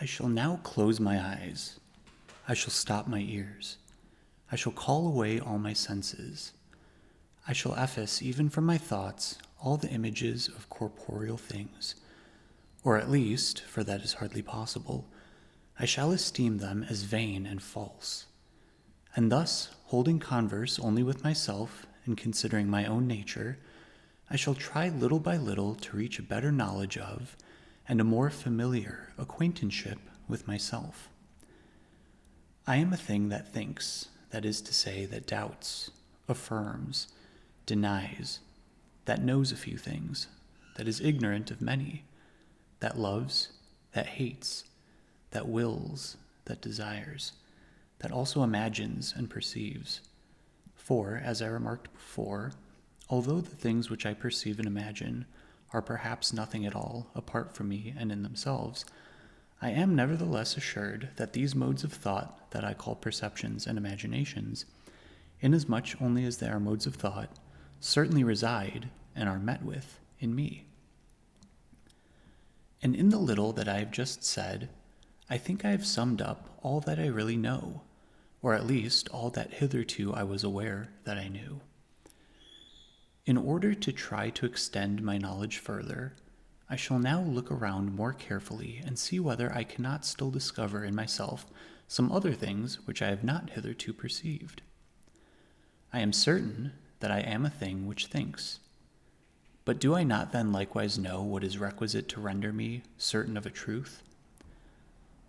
I shall now close my eyes. I shall stop my ears. I shall call away all my senses. I shall efface even from my thoughts all the images of corporeal things, or at least, for that is hardly possible, I shall esteem them as vain and false. And thus, holding converse only with myself and considering my own nature, I shall try little by little to reach a better knowledge of and a more familiar acquaintanceship with myself. I am a thing that thinks, that is to say, that doubts, affirms, denies, that knows a few things, that is ignorant of many, that loves, that hates, that wills, that desires, that also imagines and perceives. For, as I remarked before, although the things which I perceive and imagine are perhaps nothing at all apart from me and in themselves, I am nevertheless assured that these modes of thought that I call perceptions and imaginations, inasmuch only as they are modes of thought, certainly reside and are met with in me. And in the little that I have just said, I think I have summed up all that I really know, or at least all that hitherto I was aware that I knew. In order to try to extend my knowledge further, I shall now look around more carefully and see whether I cannot still discover in myself some other things which I have not hitherto perceived. I am certain that I am a thing which thinks. But do I not then likewise know what is requisite to render me certain of a truth?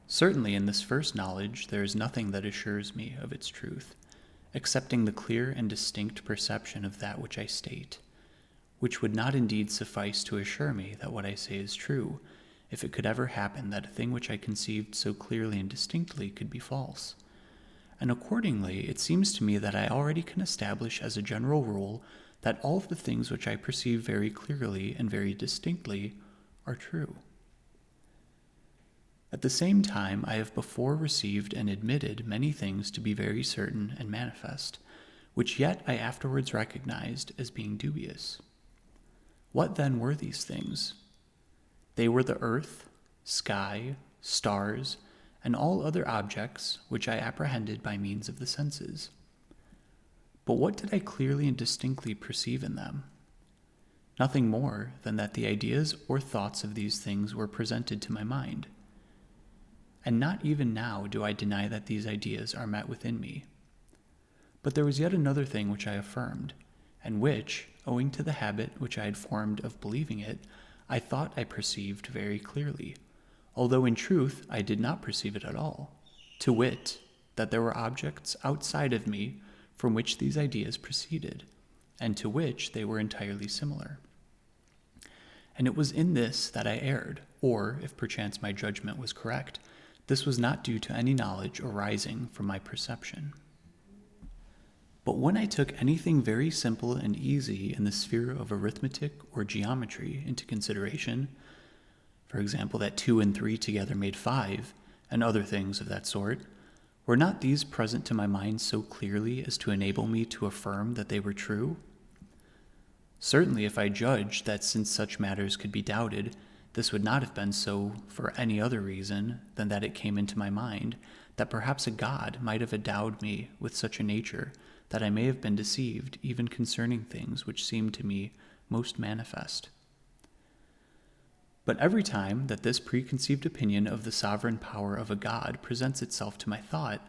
Certainly in this first knowledge there is nothing that assures me of its truth, excepting the clear and distinct perception of that which I state, which would not indeed suffice to assure me that what I say is true, if it could ever happen that a thing which I conceived so clearly and distinctly could be false. And accordingly, it seems to me that I already can establish as a general rule that all of the things which I perceive very clearly and very distinctly are true. At the same time, I have before received and admitted many things to be very certain and manifest, which yet I afterwards recognized as being dubious. What then were these things? They were the earth, sky, stars, and all other objects which I apprehended by means of the senses. But what did I clearly and distinctly perceive in them? Nothing more than that the ideas or thoughts of these things were presented to my mind. And not even now do I deny that these ideas are met within me. But there was yet another thing which I affirmed, and which, owing to the habit which I had formed of believing it, I thought I perceived very clearly, although in truth I did not perceive it at all, to wit, that there were objects outside of me from which these ideas proceeded, and to which they were entirely similar. And it was in this that I erred, or, if perchance my judgment was correct, this was not due to any knowledge arising from my perception. But when I took anything very simple and easy in the sphere of arithmetic or geometry into consideration, for example, that 2 and 3 together made 5, and other things of that sort, were not these present to my mind so clearly as to enable me to affirm that they were true? Certainly, if I judged that since such matters could be doubted, this would not have been so for any other reason than that it came into my mind that perhaps a God might have endowed me with such a nature that I may have been deceived even concerning things which seemed to me most manifest. But every time that this preconceived opinion of the sovereign power of a God presents itself to my thought,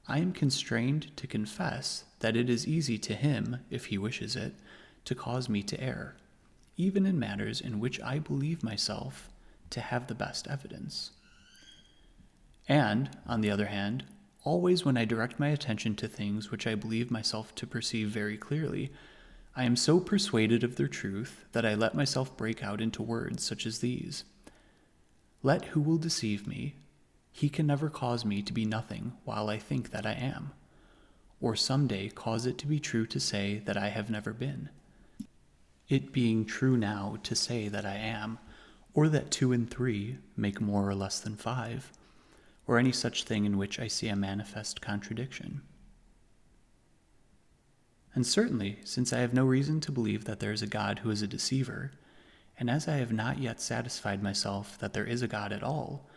I am constrained to confess that it is easy to him, if he wishes it, to cause me to err, even in matters in which I believe myself to have the best evidence. And, on the other hand, always when I direct my attention to things which I believe myself to perceive very clearly, I am so persuaded of their truth that I let myself break out into words such as these. Let who will deceive me, he can never cause me to be nothing while I think that I am, or some day cause it to be true to say that I have never been. It being true now to say that I am, or that 2 and 3 make more or less than 5, or any such thing in which I see a manifest contradiction. And certainly, since I have no reason to believe that there is a God who is a deceiver, and as I have not yet satisfied myself that there is a God at all,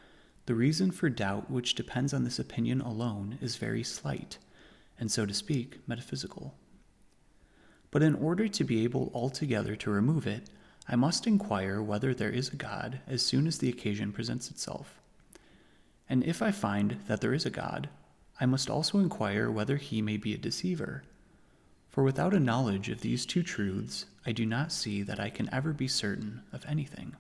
the reason for doubt which depends on this opinion alone is very slight, and so to speak, metaphysical. But in order to be able altogether to remove it, I must inquire whether there is a God as soon as the occasion presents itself. And if I find that there is a God, I must also inquire whether he may be a deceiver. For without a knowledge of these two truths, I do not see that I can ever be certain of anything.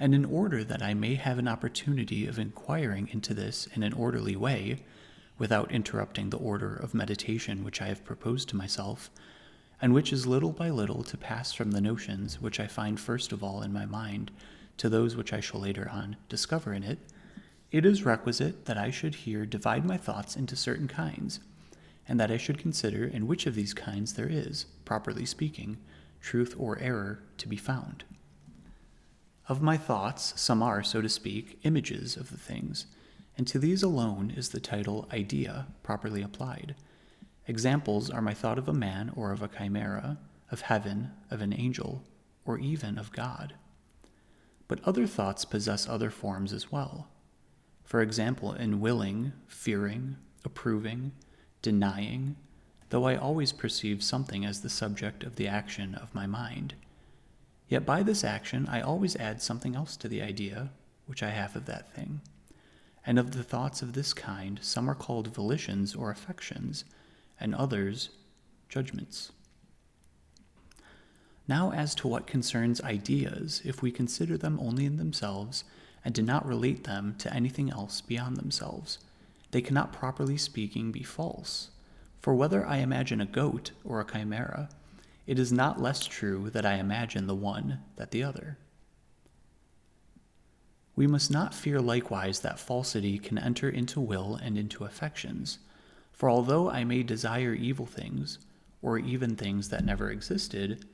And in order that I may have an opportunity of inquiring into this in an orderly way, without interrupting the order of meditation which I have proposed to myself, and which is little by little to pass from the notions which I find first of all in my mind to those which I shall later on discover in it, it is requisite that I should here divide my thoughts into certain kinds, and that I should consider in which of these kinds there is, properly speaking, truth or error to be found. Of my thoughts, some are, so to speak, images of the things, and to these alone is the title idea properly applied. Examples are my thought of a man or of a chimera, of heaven, of an angel, or even of God. But other thoughts possess other forms as well. For example, in willing, fearing, approving, denying, though I always perceive something as the subject of the action of my mind. Yet by this action I always add something else to the idea which I have of that thing. And of the thoughts of this kind, some are called volitions or affections, and others judgments. Now as to what concerns ideas, if we consider them only in themselves, and do not relate them to anything else beyond themselves, they cannot properly speaking be false. For whether I imagine a goat or a chimera, it is not less true that I imagine the one than the other. We must not fear likewise that falsity can enter into will and into affections, for although I may desire evil things, or even things that never existed,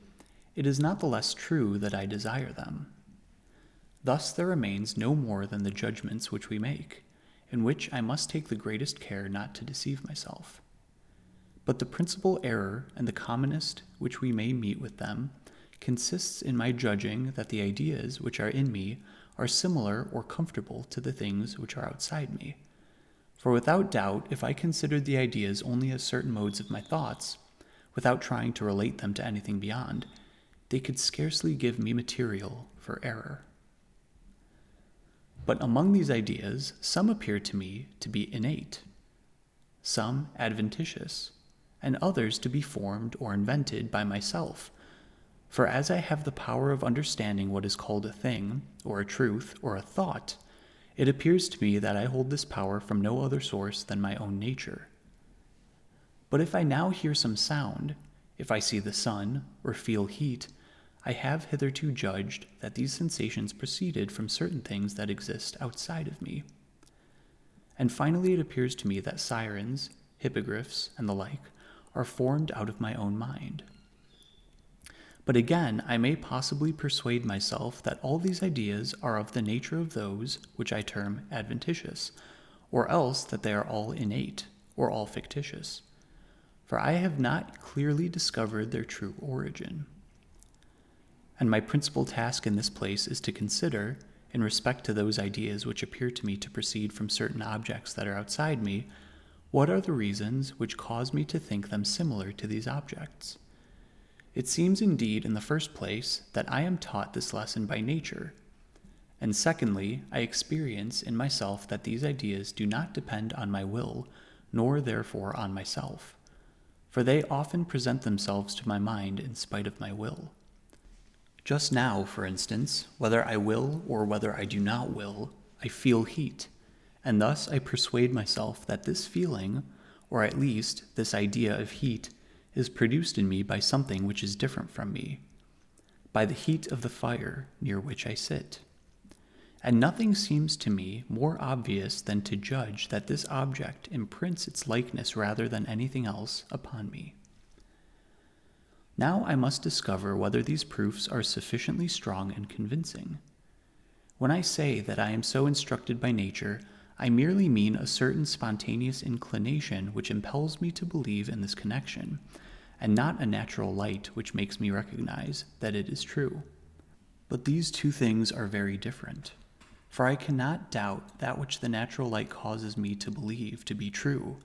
it is not the less true that I desire them. Thus there remains no more than the judgments which we make, in which I must take the greatest care not to deceive myself. But the principal error, and the commonest which we may meet with them, consists in my judging that the ideas which are in me are similar or comfortable to the things which are outside me. For without doubt, if I considered the ideas only as certain modes of my thoughts, without trying to relate them to anything beyond, they could scarcely give me material for error. But among these ideas, some appear to me to be innate, some adventitious, and others to be formed or invented by myself. For as I have the power of understanding what is called a thing, or a truth, or a thought, it appears to me that I hold this power from no other source than my own nature. But if I now hear some sound, if I see the sun, or feel heat, I have hitherto judged that these sensations proceeded from certain things that exist outside of me. And finally it appears to me that sirens, hippogriffs, and the like are formed out of my own mind. But again, I may possibly persuade myself that all these ideas are of the nature of those which I term adventitious, or else that they are all innate, or all fictitious. For I have not clearly discovered their true origin. And my principal task in this place is to consider, in respect to those ideas which appear to me to proceed from certain objects that are outside me, what are the reasons which cause me to think them similar to these objects? It seems indeed, in the first place, that I am taught this lesson by nature, and secondly, I experience in myself that these ideas do not depend on my will, nor therefore on myself, for they often present themselves to my mind in spite of my will. Just now, for instance, whether I will or whether I do not will, I feel heat, and thus I persuade myself that this feeling, or at least this idea of heat, is produced in me by something which is different from me, by the heat of the fire near which I sit. And nothing seems to me more obvious than to judge that this object imprints its likeness rather than anything else upon me. Now I must discover whether these proofs are sufficiently strong and convincing. When I say that I am so instructed by nature, I merely mean a certain spontaneous inclination which impels me to believe in this connection, and not a natural light which makes me recognize that it is true. But these two things are very different. For I cannot doubt that which the natural light causes me to believe to be true,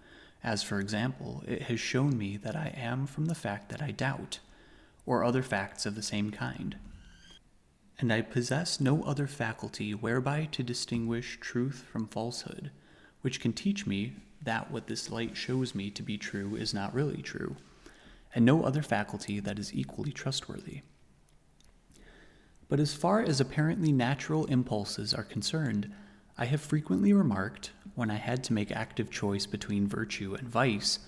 as, for example, it has shown me that I am from the fact that I doubt, or other facts of the same kind. And I possess no other faculty whereby to distinguish truth from falsehood, which can teach me that what this light shows me to be true is not really true, and no other faculty that is equally trustworthy. But as far as apparently natural impulses are concerned, I have frequently remarked, when I had to make active choice between virtue and vice,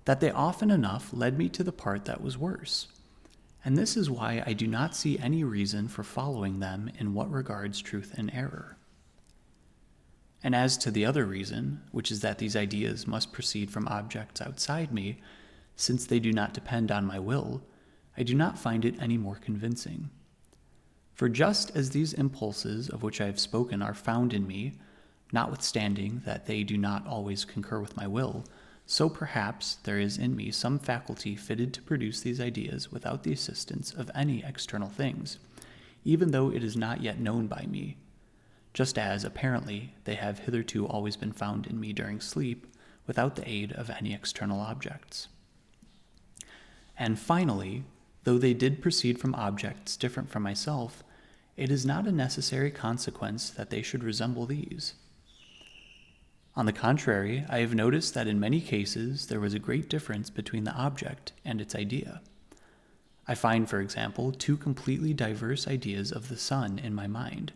that they often enough led me to the part that was worse. And this is why I do not see any reason for following them in what regards truth and error. And as to the other reason, which is that these ideas must proceed from objects outside me, since they do not depend on my will, I do not find it any more convincing. For just as these impulses of which I have spoken are found in me, notwithstanding that they do not always concur with my will, so perhaps there is in me some faculty fitted to produce these ideas without the assistance of any external things, even though it is not yet known by me, just as, apparently, they have hitherto always been found in me during sleep, without the aid of any external objects. And finally, though they did proceed from objects different from myself, it is not a necessary consequence that they should resemble these. On the contrary, I have noticed that in many cases there was a great difference between the object and its idea. I find, for example, two completely diverse ideas of the sun in my mind.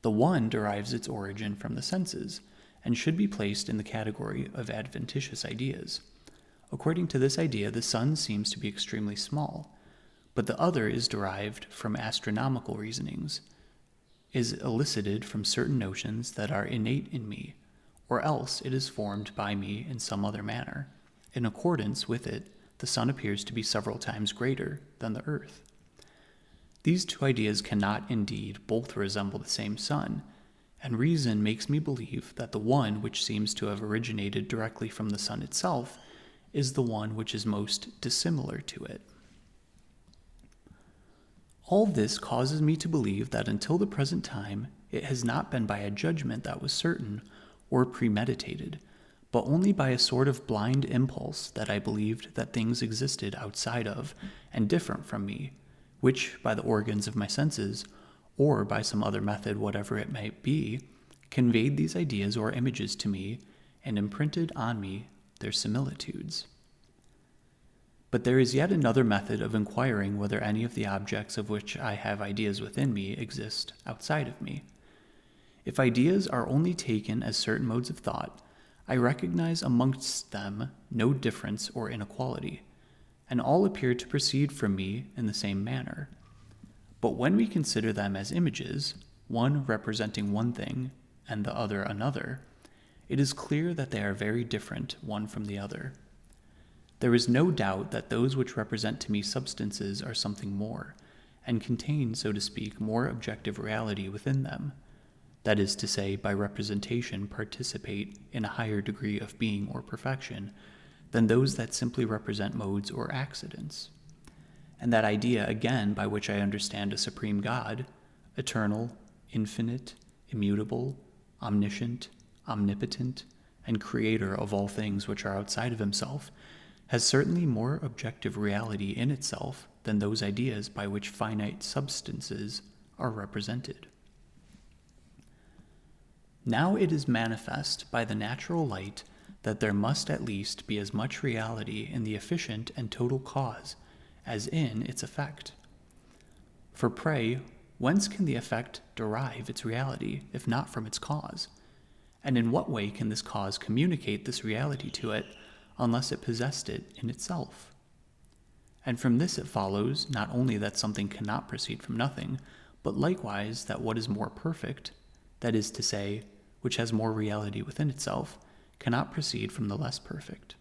The one derives its origin from the senses, and should be placed in the category of adventitious ideas. According to this idea, the sun seems to be extremely small, but the other is derived from astronomical reasonings, is elicited from certain notions that are innate in me, or else it is formed by me in some other manner. In accordance with it, the sun appears to be several times greater than the earth. These two ideas cannot indeed both resemble the same sun, and reason makes me believe that the one which seems to have originated directly from the sun itself is the one which is most dissimilar to it. All this causes me to believe that until the present time it has not been by a judgment that was certain or premeditated, but only by a sort of blind impulse that I believed that things existed outside of and different from me, which, by the organs of my senses, or by some other method whatever it might be, conveyed these ideas or images to me and imprinted on me their similitudes. But there is yet another method of inquiring whether any of the objects of which I have ideas within me exist outside of me. If ideas are only taken as certain modes of thought, I recognize amongst them no difference or inequality, and all appear to proceed from me in the same manner. But when we consider them as images, one representing one thing and the other another, it is clear that they are very different one from the other. There is no doubt that those which represent to me substances are something more, and contain, so to speak, more objective reality within them. That is to say, by representation participate in a higher degree of being or perfection than those that simply represent modes or accidents. And that idea, again, by which I understand a supreme God, eternal, infinite, immutable, omniscient, omnipotent, and creator of all things which are outside of himself, has certainly more objective reality in itself than those ideas by which finite substances are represented. Now it is manifest by the natural light that there must at least be as much reality in the efficient and total cause as in its effect. For pray, whence can the effect derive its reality, if not from its cause? And in what way can this cause communicate this reality to it, unless it possessed it in itself? And from this it follows not only that something cannot proceed from nothing, but likewise that what is more perfect, that is to say, which has more reality within itself, cannot proceed from the less perfect.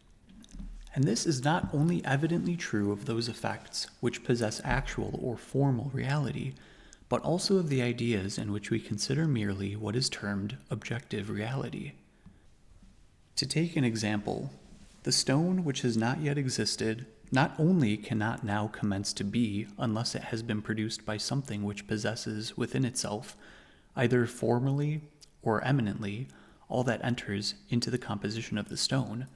And this is not only evidently true of those effects which possess actual or formal reality, but also of the ideas in which we consider merely what is termed objective reality. To take an example, the stone which has not yet existed not only cannot now commence to be unless it has been produced by something which possesses within itself either formally or eminently, all that enters into the composition of the stone,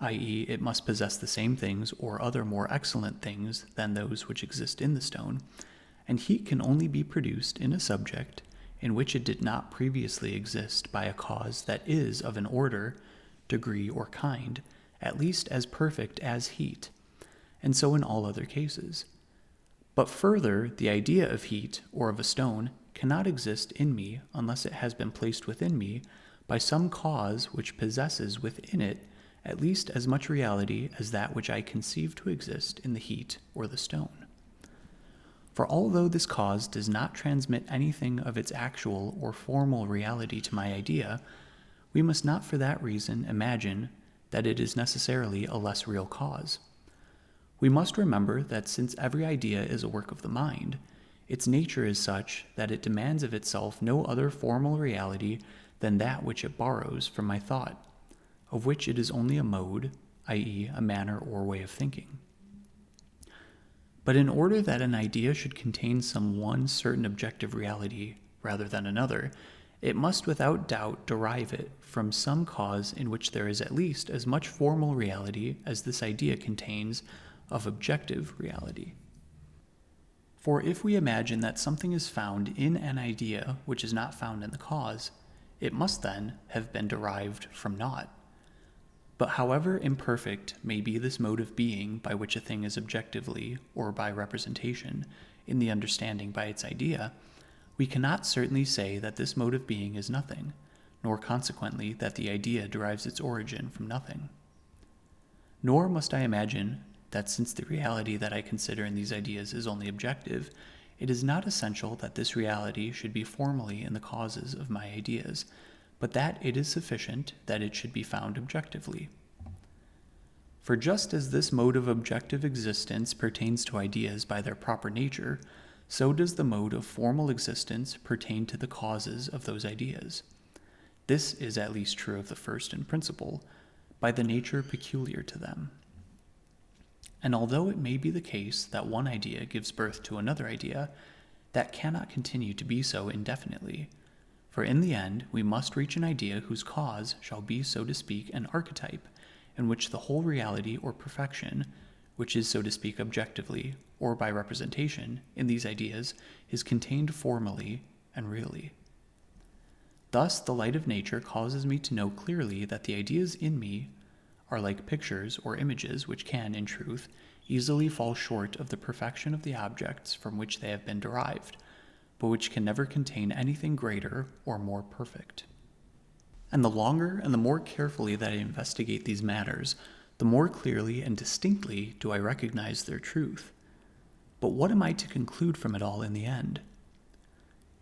i.e., it must possess the same things or other more excellent things than those which exist in the stone, and heat can only be produced in a subject in which it did not previously exist by a cause that is of an order, degree, or kind, at least as perfect as heat, and so in all other cases. But further, the idea of heat or of a stone cannot exist in me unless it has been placed within me by some cause which possesses within it at least as much reality as that which I conceive to exist in the heat or the stone. For although this cause does not transmit anything of its actual or formal reality to my idea, we must not for that reason imagine that it is necessarily a less real cause. We must remember that since every idea is a work of the mind, its nature is such that it demands of itself no other formal reality than that which it borrows from my thought, of which it is only a mode, i.e., a manner or way of thinking. But in order that an idea should contain some one certain objective reality rather than another, it must without doubt derive it from some cause in which there is at least as much formal reality as this idea contains of objective reality. For if we imagine that something is found in an idea which is not found in the cause, it must then have been derived from naught. But however imperfect may be this mode of being by which a thing is objectively, or by representation, in the understanding by its idea, we cannot certainly say that this mode of being is nothing, nor consequently that the idea derives its origin from nothing. Nor must I imagine that since the reality that I consider in these ideas is only objective, it is not essential that this reality should be formally in the causes of my ideas, but that it is sufficient that it should be found objectively. For just as this mode of objective existence pertains to ideas by their proper nature, so does the mode of formal existence pertain to the causes of those ideas. This is at least true of the first in principle, by the nature peculiar to them. And although it may be the case that one idea gives birth to another idea, that cannot continue to be so indefinitely. For in the end, we must reach an idea whose cause shall be, so to speak, an archetype, in which the whole reality or perfection, which is, so to speak, objectively, or by representation, in these ideas, is contained formally and really. Thus, the light of nature causes me to know clearly that the ideas in me are like pictures or images which can, in truth, easily fall short of the perfection of the objects from which they have been derived, but which can never contain anything greater or more perfect. And the longer and the more carefully that I investigate these matters, the more clearly and distinctly do I recognize their truth. But what am I to conclude from it all in the end?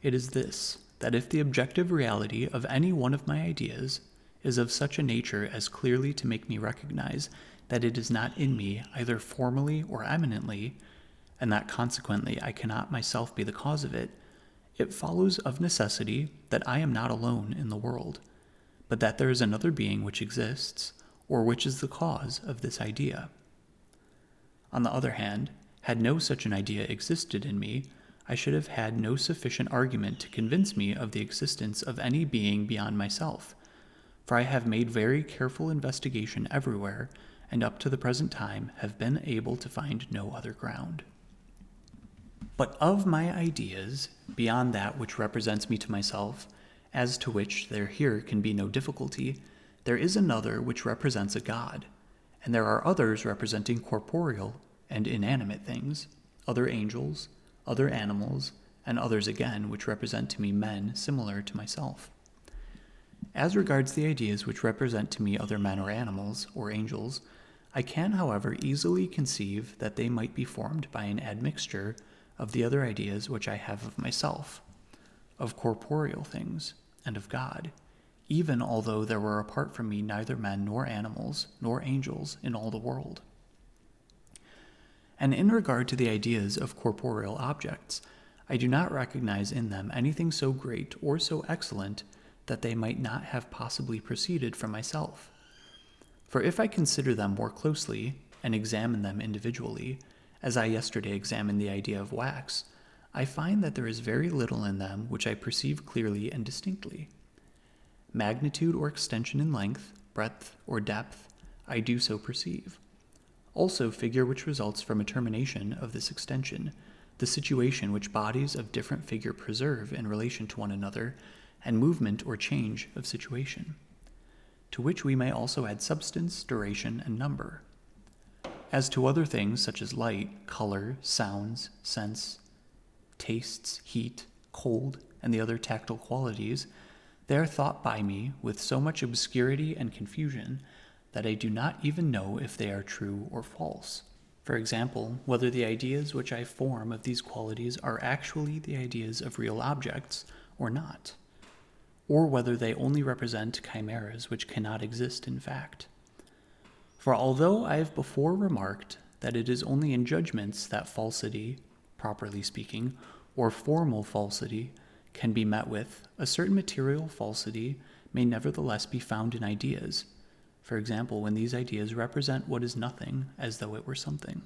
It is this, that if the objective reality of any one of my ideas is of such a nature as clearly to make me recognize that it is not in me either formally or eminently, and that consequently I cannot myself be the cause of it, it follows of necessity that I am not alone in the world, but that there is another being which exists, or which is the cause of this idea. On the other hand, had no such an idea existed in me, I should have had no sufficient argument to convince me of the existence of any being beyond myself, for I have made very careful investigation everywhere, and up to the present time have been able to find no other ground. But of my ideas, beyond that which represents me to myself, as to which there here can be no difficulty, there is another which represents a God, and there are others representing corporeal and inanimate things, other angels, other animals, and others again which represent to me men similar to myself. As regards the ideas which represent to me other men or animals, or angels, I can, however, easily conceive that they might be formed by an admixture of the other ideas which I have of myself, of corporeal things, and of God, even although there were apart from me neither men nor animals nor angels in all the world. And in regard to the ideas of corporeal objects, I do not recognize in them anything so great or so excellent that they might not have possibly proceeded from myself. For if I consider them more closely and examine them individually, as I yesterday examined the idea of wax, I find that there is very little in them which I perceive clearly and distinctly. Magnitude or extension in length, breadth, or depth, I do so perceive. Also figure which results from a termination of this extension, the situation which bodies of different figure preserve in relation to one another, and movement or change of situation, to which we may also add substance, duration, and number. As to other things such as light, color, sounds, sense, tastes, heat, cold, and the other tactile qualities, they are thought by me with so much obscurity and confusion that I do not even know if they are true or false. For example, whether the ideas which I form of these qualities are actually the ideas of real objects or not, or whether they only represent chimeras which cannot exist in fact. For although I have before remarked that it is only in judgments that falsity, properly speaking, or formal falsity can be met with, a certain material falsity may nevertheless be found in ideas. For example, when these ideas represent what is nothing as though it were something.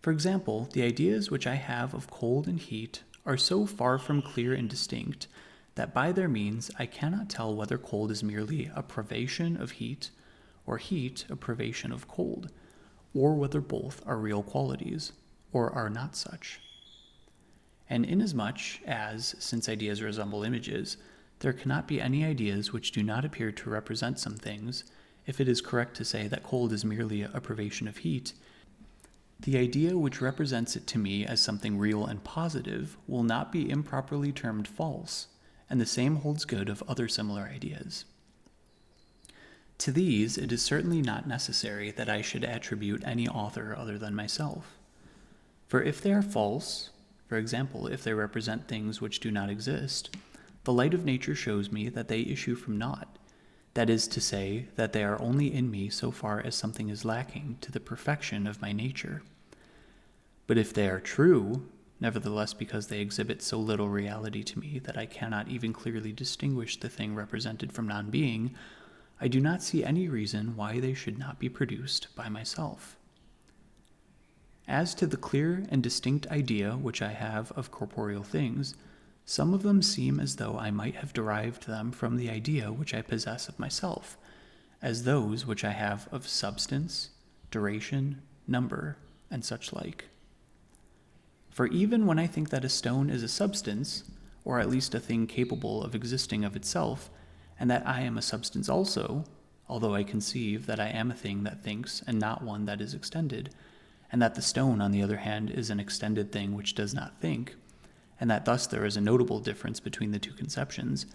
For example, the ideas which I have of cold and heat are so far from clear and distinct that by their means I cannot tell whether cold is merely a privation of heat, or heat a privation of cold, or whether both are real qualities, or are not such. And inasmuch as, since ideas resemble images, there cannot be any ideas which do not appear to represent some things, if it is correct to say that cold is merely a privation of heat, the idea which represents it to me as something real and positive will not be improperly termed false, and the same holds good of other similar ideas. To these it is certainly not necessary that I should attribute any author other than myself. For if they are false, for example, if they represent things which do not exist, the light of nature shows me that they issue from naught, that is to say, that they are only in me so far as something is lacking to the perfection of my nature. But if they are true, nevertheless because they exhibit so little reality to me that I cannot even clearly distinguish the thing represented from non-being, I do not see any reason why they should not be produced by myself. As to the clear and distinct idea which I have of corporeal things, some of them seem as though I might have derived them from the idea which I possess of myself, as those which I have of substance, duration, number, and such like. For even when I think that a stone is a substance, or at least a thing capable of existing of itself, and that I am a substance also, although I conceive that I am a thing that thinks and not one that is extended, and that the stone, on the other hand, is an extended thing which does not think, and that thus there is a notable difference between the two conceptions,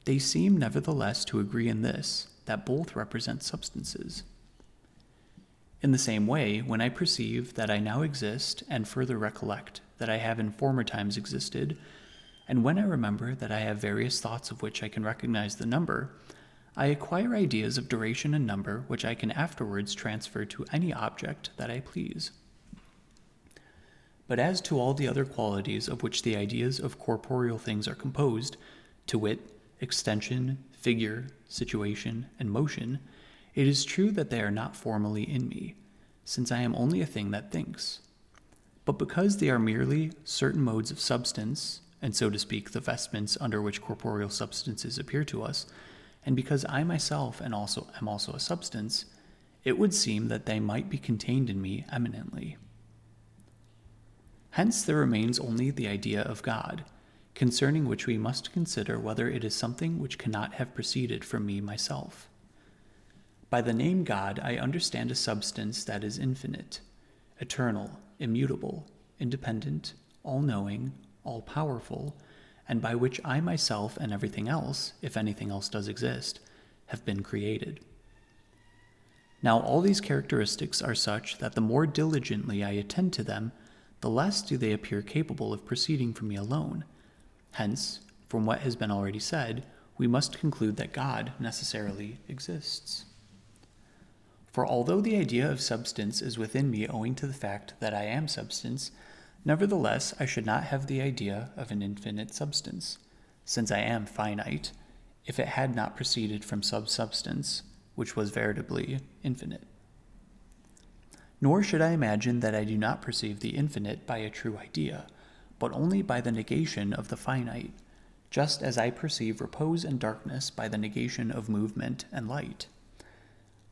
they seem nevertheless to agree in this, that both represent substances. In the same way, when I perceive that I now exist, and further recollect that I have in former times existed, and when I remember that I have various thoughts of which I can recognize the number, I acquire ideas of duration and number which I can afterwards transfer to any object that I please. But as to all the other qualities of which the ideas of corporeal things are composed, to wit, extension, figure, situation, and motion, it is true that they are not formally in me, since I am only a thing that thinks. But because they are merely certain modes of substance, and so to speak, the vestments under which corporeal substances appear to us, and because I myself am also a substance, it would seem that they might be contained in me eminently. Hence there remains only the idea of God, concerning which we must consider whether it is something which cannot have proceeded from me myself. By the name God I understand a substance that is infinite, eternal, immutable, independent, all-knowing, all-powerful, and by which I myself and everything else, if anything else does exist, have been created. Now all these characteristics are such that the more diligently I attend to them, the less do they appear capable of proceeding from me alone. Hence, from what has been already said, we must conclude that God necessarily exists. For although the idea of substance is within me owing to the fact that I am substance, nevertheless I should not have the idea of an infinite substance, since I am finite, if it had not proceeded from substance, which was veritably infinite. Nor should I imagine that I do not perceive the infinite by a true idea, but only by the negation of the finite, just as I perceive repose and darkness by the negation of movement and light.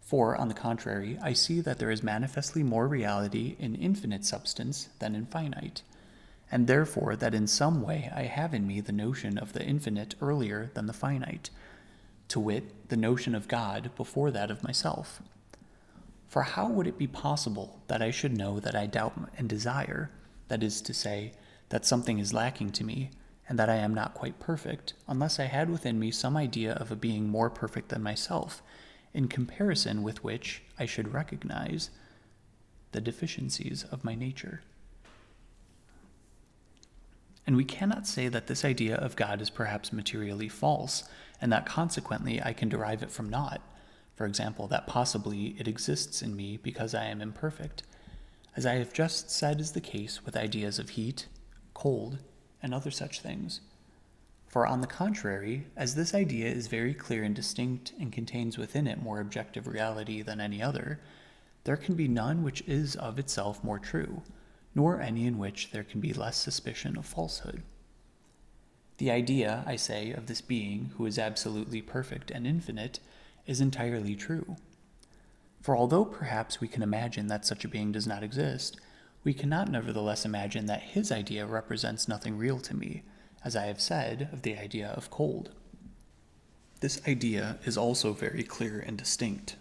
For, on the contrary, I see that there is manifestly more reality in infinite substance than in finite, and therefore that in some way I have in me the notion of the infinite earlier than the finite, to wit, the notion of God before that of myself. For how would it be possible that I should know that I doubt and desire, that is to say, that something is lacking to me, and that I am not quite perfect, unless I had within me some idea of a being more perfect than myself, in comparison with which I should recognize the deficiencies of my nature? And we cannot say that this idea of God is perhaps materially false, and that consequently I can derive it from naught. For example, that possibly it exists in me because I am imperfect, as I have just said is the case with ideas of heat, cold, and other such things. For on the contrary, as this idea is very clear and distinct and contains within it more objective reality than any other, there can be none which is of itself more true, nor any in which there can be less suspicion of falsehood. The idea, I say, of this being who is absolutely perfect and infinite is entirely true. For although perhaps we can imagine that such a being does not exist, we cannot nevertheless imagine that his idea represents nothing real to me, as I have said of the idea of cold. This idea is also very clear and distinct,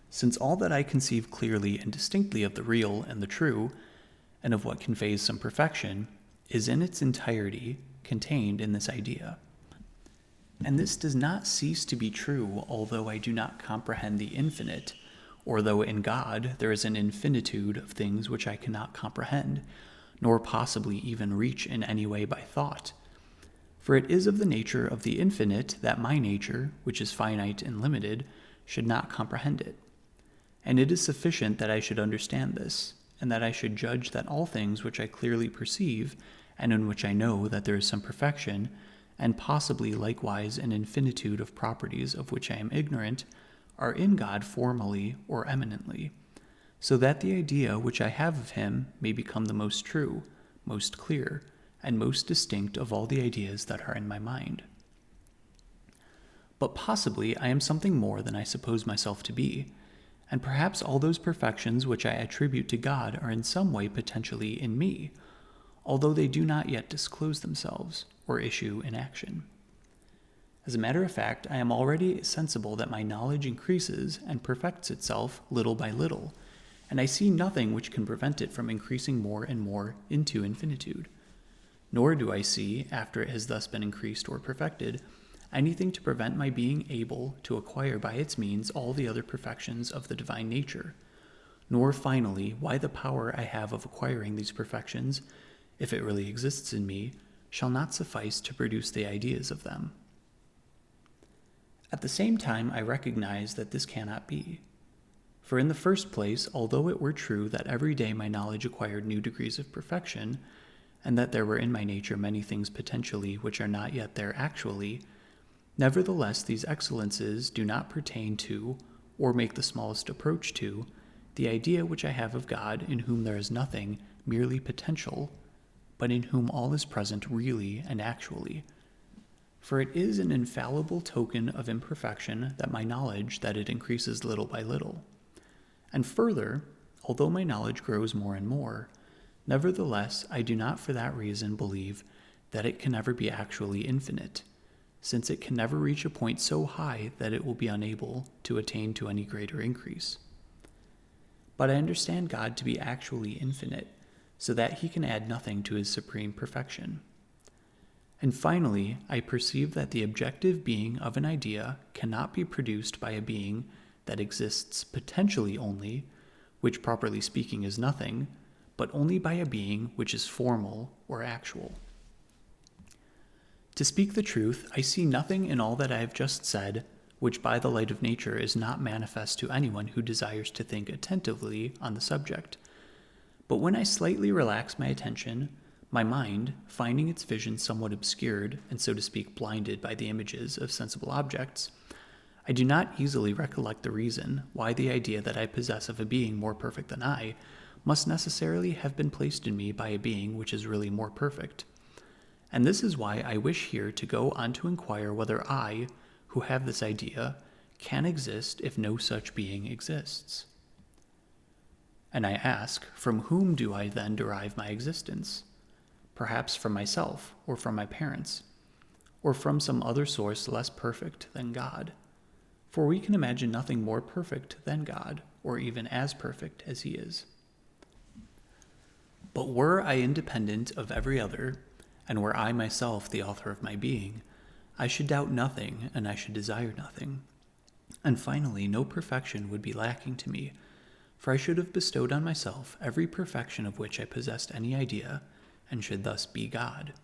since all that I conceive clearly and distinctly of the real and the true, and of what conveys some perfection, is in its entirety contained in this idea. And this does not cease to be true, although I do not comprehend the infinite, or though in God there is an infinitude of things which I cannot comprehend, nor possibly even reach in any way by thought. For it is of the nature of the infinite that my nature, which is finite and limited, should not comprehend it. And it is sufficient that I should understand this, and that I should judge that all things which I clearly perceive, and in which I know that there is some perfection, and possibly likewise an infinitude of properties of which I am ignorant, are in God formally or eminently, so that the idea which I have of him may become the most true, most clear, and most distinct of all the ideas that are in my mind. But possibly I am something more than I suppose myself to be, and perhaps all those perfections which I attribute to God are in some way potentially in me, although they do not yet disclose themselves or issue in action. As a matter of fact, I am already sensible that my knowledge increases and perfects itself little by little, and I see nothing which can prevent it from increasing more and more into infinitude. Nor do I see, after it has thus been increased or perfected, anything to prevent my being able to acquire by its means all the other perfections of the divine nature, nor finally why the power I have of acquiring these perfections, if it really exists in me, shall not suffice to produce the ideas of them. At the same time, I recognize that this cannot be. For in the first place, although it were true that every day my knowledge acquired new degrees of perfection, and that there were in my nature many things potentially which are not yet there actually, nevertheless these excellences do not pertain to, or make the smallest approach to, the idea which I have of God, in whom there is nothing merely potential, but in whom all is present really and actually. For it is an infallible token of imperfection that my knowledge that it increases little by little. And further, although my knowledge grows more and more, nevertheless I do not for that reason believe that it can ever be actually infinite, since it can never reach a point so high that it will be unable to attain to any greater increase. But I understand God to be actually infinite, so that he can add nothing to his supreme perfection. And finally, I perceive that the objective being of an idea cannot be produced by a being that exists potentially only, which properly speaking is nothing, but only by a being which is formal or actual. To speak the truth, I see nothing in all that I have just said which by the light of nature is not manifest to anyone who desires to think attentively on the subject. But when I slightly relax my attention, my mind, finding its vision somewhat obscured and so to speak blinded by the images of sensible objects, I do not easily recollect the reason why the idea that I possess of a being more perfect than I must necessarily have been placed in me by a being which is really more perfect. And this is why I wish here to go on to inquire whether I, who have this idea, can exist if no such being exists. And I ask, from whom do I then derive my existence? Perhaps from myself, or from my parents, or from some other source less perfect than God. For we can imagine nothing more perfect than God, or even as perfect as he is. But were I independent of every other, and were I myself the author of my being, I should doubt nothing, and I should desire nothing. And finally, no perfection would be lacking to me, for I should have bestowed on myself every perfection of which I possessed any idea, and should thus be God.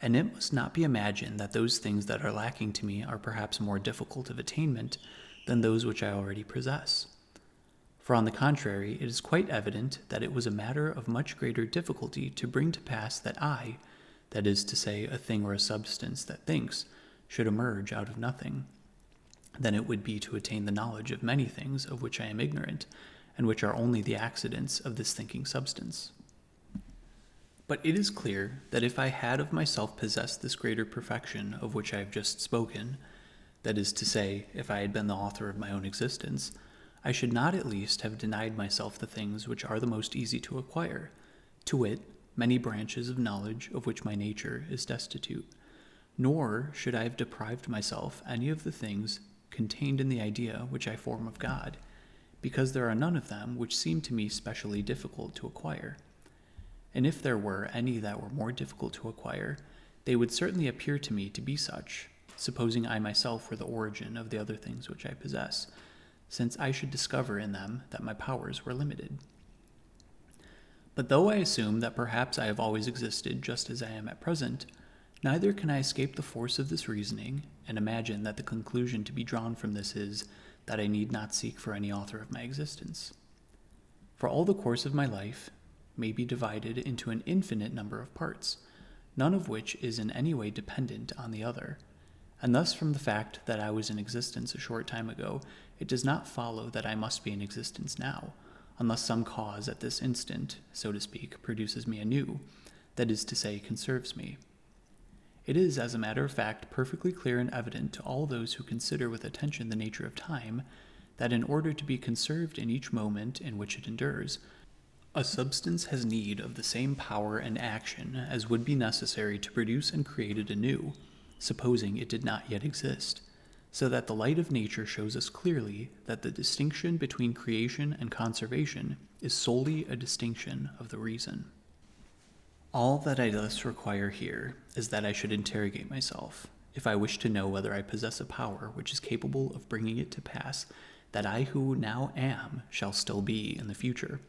And it must not be imagined that those things that are lacking to me are perhaps more difficult of attainment than those which I already possess. For on the contrary, it is quite evident that it was a matter of much greater difficulty to bring to pass that I, that is to say, a thing or a substance that thinks, should emerge out of nothing, than it would be to attain the knowledge of many things of which I am ignorant, and which are only the accidents of this thinking substance. But it is clear that if I had of myself possessed this greater perfection of which I have just spoken, that is to say, if I had been the author of my own existence, I should not at least have denied myself the things which are the most easy to acquire, to wit, many branches of knowledge of which my nature is destitute. Nor should I have deprived myself any of the things contained in the idea which I form of God, because there are none of them which seem to me specially difficult to acquire. And if there were any that were more difficult to acquire, they would certainly appear to me to be such, supposing I myself were the origin of the other things which I possess, since I should discover in them that my powers were limited. But though I assume that perhaps I have always existed just as I am at present, neither can I escape the force of this reasoning, and imagine that the conclusion to be drawn from this is that I need not seek for any author of my existence. For all the course of my life may be divided into an infinite number of parts, none of which is in any way dependent on the other. And thus from the fact that I was in existence a short time ago, it does not follow that I must be in existence now, unless some cause at this instant, so to speak, produces me anew, that is to say, conserves me. It is, as a matter of fact, perfectly clear and evident to all those who consider with attention the nature of time, that in order to be conserved in each moment in which it endures, a substance has need of the same power and action as would be necessary to produce and create it anew, supposing it did not yet exist, so that the light of nature shows us clearly that the distinction between creation and conservation is solely a distinction of the reason. All that I thus require here is that I should interrogate myself, if I wish to know whether I possess a power which is capable of bringing it to pass that I who now am shall still be in the future.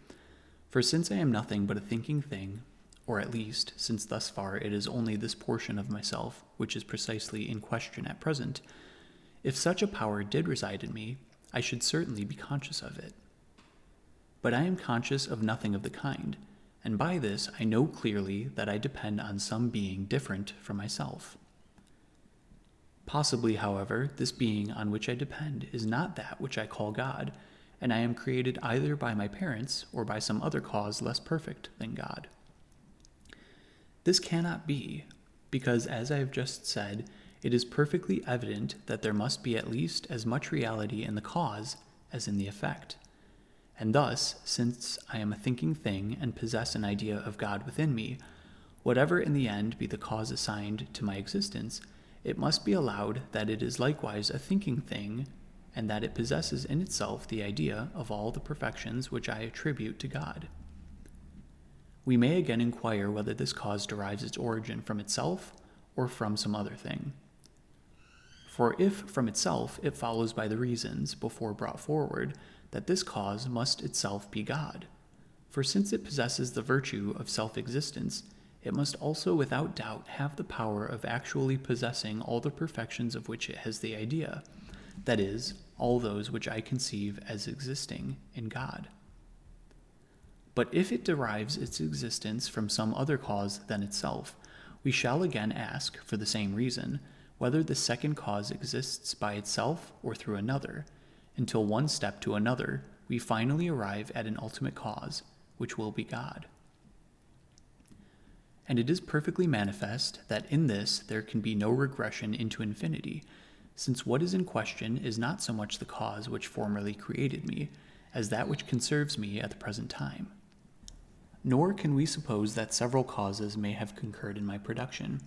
For since I am nothing but a thinking thing, or at least, since thus far it is only this portion of myself which is precisely in question at present, if such a power did reside in me, I should certainly be conscious of it. But I am conscious of nothing of the kind, and by this I know clearly that I depend on some being different from myself. Possibly, however, this being on which I depend is not that which I call God, and I am created either by my parents or by some other cause less perfect than God. This cannot be, because, as I have just said, it is perfectly evident that there must be at least as much reality in the cause as in the effect. And thus, since I am a thinking thing and possess an idea of God within me, whatever in the end be the cause assigned to my existence, it must be allowed that it is likewise a thinking thing, and that it possesses in itself the idea of all the perfections which I attribute to God. We may again inquire whether this cause derives its origin from itself or from some other thing. For if from itself, it follows by the reasons before brought forward that this cause must itself be God. For since it possesses the virtue of self-existence, it must also without doubt have the power of actually possessing all the perfections of which it has the idea, that is, all those which I conceive as existing in God. But if it derives its existence from some other cause than itself, we shall again ask, for the same reason, whether the second cause exists by itself or through another, until one step to another, we finally arrive at an ultimate cause, which will be God. And it is perfectly manifest that in this there can be no regression into infinity, since what is in question is not so much the cause which formerly created me, as that which conserves me at the present time. Nor can we suppose that several causes may have concurred in my production,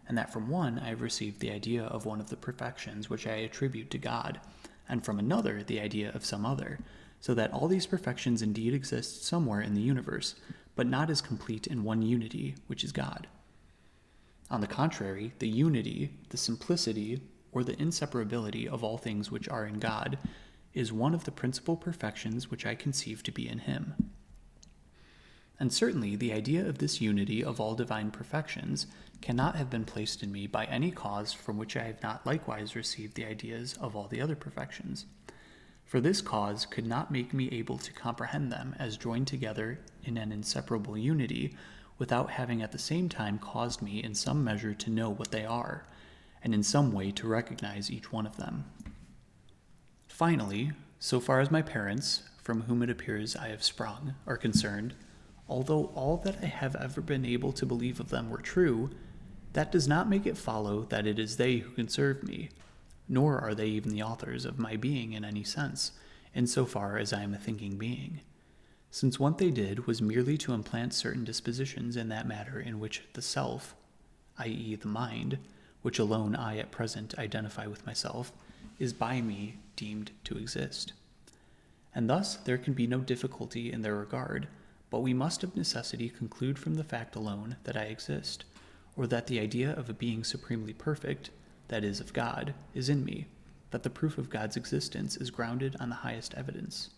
and that from one I have received the idea of one of the perfections which I attribute to God, and from another the idea of some other, so that all these perfections indeed exist somewhere in the universe, but not as complete in one unity, which is God. On the contrary, the unity, the simplicity, or the inseparability of all things which are in God is one of the principal perfections which I conceive to be in him. And certainly the idea of this unity of all divine perfections cannot have been placed in me by any cause from which I have not likewise received the ideas of all the other perfections. For this cause could not make me able to comprehend them as joined together in an inseparable unity, without having at the same time caused me in some measure to know what they are, and in some way to recognize each one of them. Finally, so far as my parents, from whom it appears I have sprung, are concerned, although all that I have ever been able to believe of them were true, that does not make it follow that it is they who conserve me, nor are they even the authors of my being in any sense, in so far as I am a thinking being, since what they did was merely to implant certain dispositions in that matter in which the self, i.e. the mind, which alone I at present identify with myself, is by me deemed to exist. And thus there can be no difficulty in their regard, but we must of necessity conclude from the fact alone that I exist, or that the idea of a being supremely perfect, that is, of God, is in me, that the proof of God's existence is grounded on the highest evidence.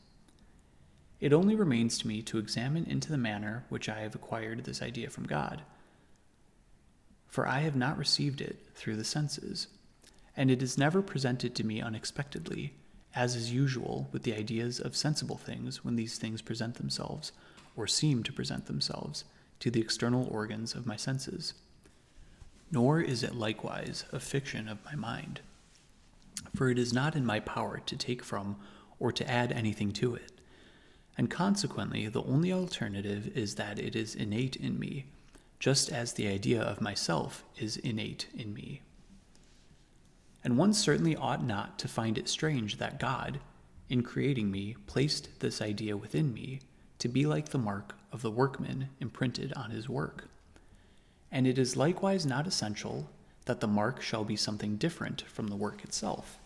It only remains to me to examine into the manner which I have acquired this idea from God, for I have not received it through the senses, and it is never presented to me unexpectedly, as is usual with the ideas of sensible things when these things present themselves, or seem to present themselves, to the external organs of my senses. Nor is it likewise a fiction of my mind, for it is not in my power to take from or to add anything to it, and consequently the only alternative is that it is innate in me, just as the idea of myself is innate in me. And one certainly ought not to find it strange that God, in creating me, placed this idea within me to be like the mark of the workman imprinted on his work. And it is likewise not essential that the mark shall be something different from the work itself.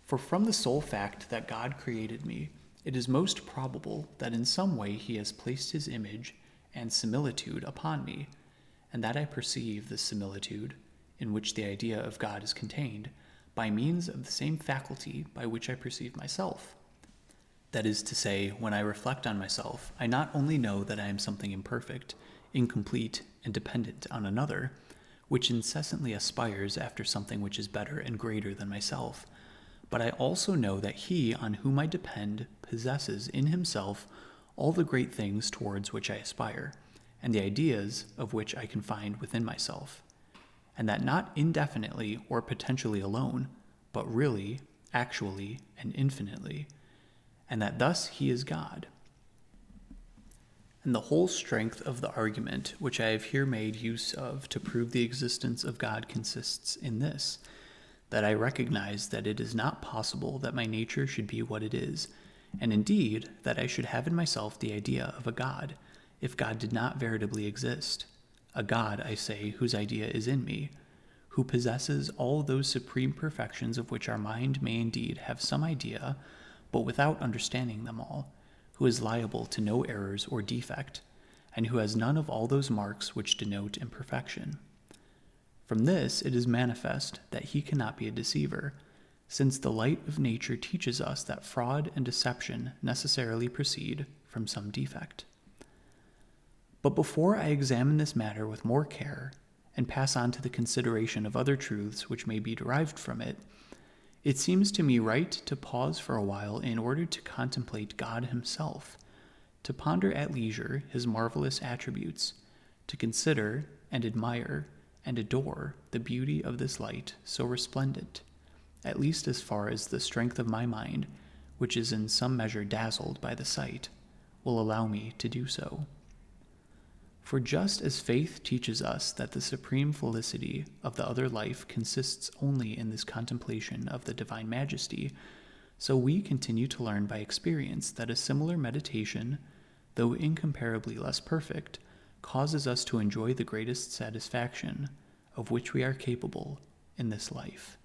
For from the sole fact that God created me, it is most probable that in some way he has placed his image and similitude upon me, and that I perceive this similitude, in which the idea of God is contained, by means of the same faculty by which I perceive myself. That is to say, when I reflect on myself, I not only know that I am something imperfect, incomplete, and dependent on another, which incessantly aspires after something which is better and greater than myself, but I also know that he on whom I depend possesses in himself all the great things towards which I aspire, and the ideas of which I can find within myself, and that not indefinitely or potentially alone, but really, actually, and infinitely, and that thus he is God. And the whole strength of the argument which I have here made use of to prove the existence of God consists in this, that I recognize that it is not possible that my nature should be what it is, and indeed that I should have in myself the idea of a God, if God did not veritably exist, a God, I say, whose idea is in me, who possesses all those supreme perfections of which our mind may indeed have some idea, but without understanding them all, who is liable to no errors or defect, and who has none of all those marks which denote imperfection. From this it is manifest that he cannot be a deceiver, since the light of nature teaches us that fraud and deception necessarily proceed from some defect. But before I examine this matter with more care, and pass on to the consideration of other truths which may be derived from it, it seems to me right to pause for a while in order to contemplate God himself, to ponder at leisure his marvelous attributes, to consider and admire and adore the beauty of this light so resplendent, at least as far as the strength of my mind, which is in some measure dazzled by the sight, will allow me to do so. For just as faith teaches us that the supreme felicity of the other life consists only in this contemplation of the divine majesty, so we continue to learn by experience that a similar meditation, though incomparably less perfect, causes us to enjoy the greatest satisfaction of which we are capable in this life.